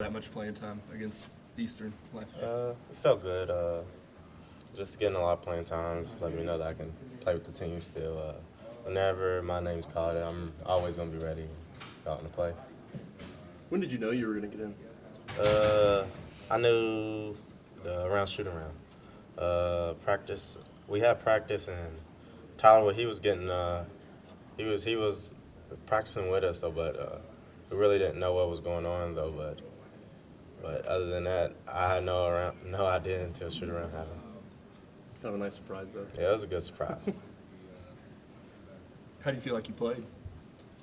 That much playing time against Eastern last year? It felt good. Just getting a lot of playing times, let me know that I can play with the team still. Whenever my name's called, I'm always going to be ready to go out and play. When did you know you were going to get in? I knew around shoot around. Practice. We had practice, and Tyler, he was getting, he was practicing with us, though, but we really didn't know what was going on, though. But other than that, I had no idea until shoot around happened. Kind of a nice surprise, though. Yeah, it was a good surprise. How do you feel like you played?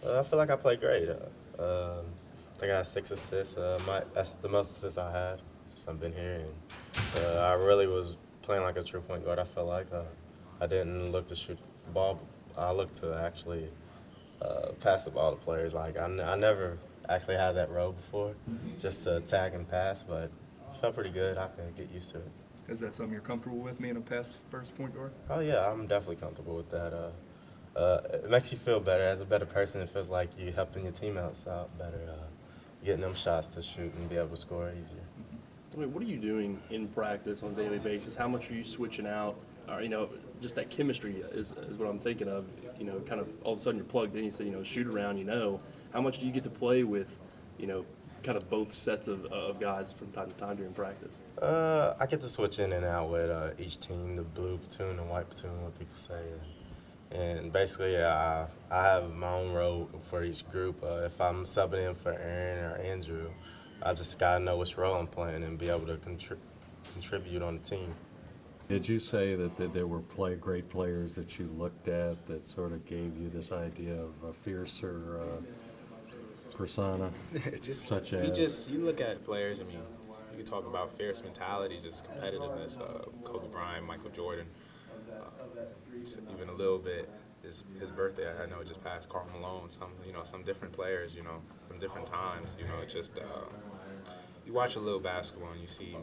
I feel like I played great. I think I had 6 assists. That's the most assists I had since I've been here. And I really was playing like a true point guard. I felt like I didn't look to shoot the ball. I looked to actually pass the ball to players. Like I never actually had that role before, just to attack and pass. But it felt pretty good. I could get used to it. Is that something you're comfortable with, being a pass first point guard? Oh yeah, I'm definitely comfortable with that. It makes you feel better. As a better person, it feels like you're helping your teammates out better, getting them shots to shoot and be able to score easier. I mean, what are you doing in practice on a daily basis? How much are you switching out? Or, just that chemistry is what I'm thinking of. Kind of all of a sudden you're plugged in. You say, shoot around. How much do you get to play with, kind of both sets of guys from time to time during practice? I get to switch in and out with each team, the blue platoon and white platoon, what people say. And basically, I have my own role for each group. If I'm subbing in for Aaron or Andrew, I just got to know which role I'm playing and be able to contribute on the team. Did you say that there were great players that you looked at that sort of gave you this idea of a fiercer persona? You look at players. I mean, you can talk about fierce mentality, just competitiveness. Kobe Bryant, Michael Jordan, even a little bit. His birthday, I know it just passed. Karl Malone, some different players, from different times. You watch a little basketball and you see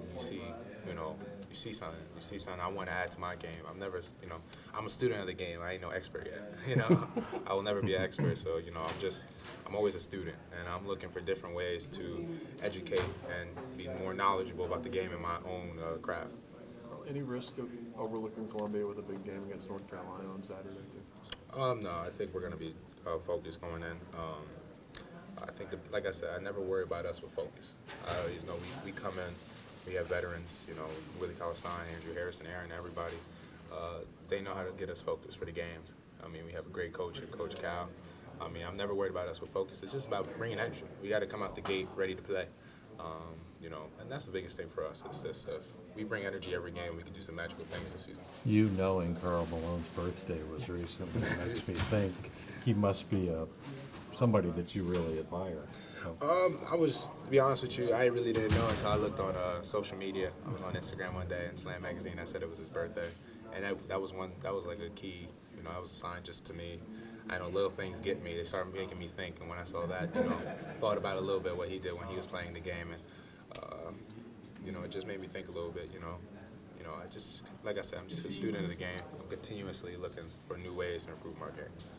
something. You see something I want to add to my game. I'm a student of the game. I ain't no expert yet. I will never be an expert. So I'm always a student, and I'm looking for different ways to educate and be more knowledgeable about the game in my own craft. Any risk of overlooking Columbia with a big game against North Carolina on Saturday too? No, I think we're going to be focused going in. I think, like I said, I never worry about us with focus. I always know we come in, we have veterans, Willie Cauley-Stein, Andrew Harrison, Aaron, everybody. They know how to get us focused for the games. I mean, we have a great coach, Coach Cal. I mean, I'm never worried about us with focus. It's just about bringing energy. We got to come out the gate ready to play. And that's the biggest thing for us. It's this stuff. We bring energy every game. We can do some magical things this season. Knowing Karl Malone's birthday was recently makes me think he must be somebody that you really admire. To be honest with you, I really didn't know until I looked on social media. I was on Instagram one day in Slam Magazine. I said it was his birthday, and that was like a key. That was a sign just to me. I know little things get me. They started making me think, and when I saw that, thought about a little bit what he did when he was playing the game, and it just made me think a little bit. Like I said, I'm just a student of the game. I'm continuously looking for new ways to improve my game.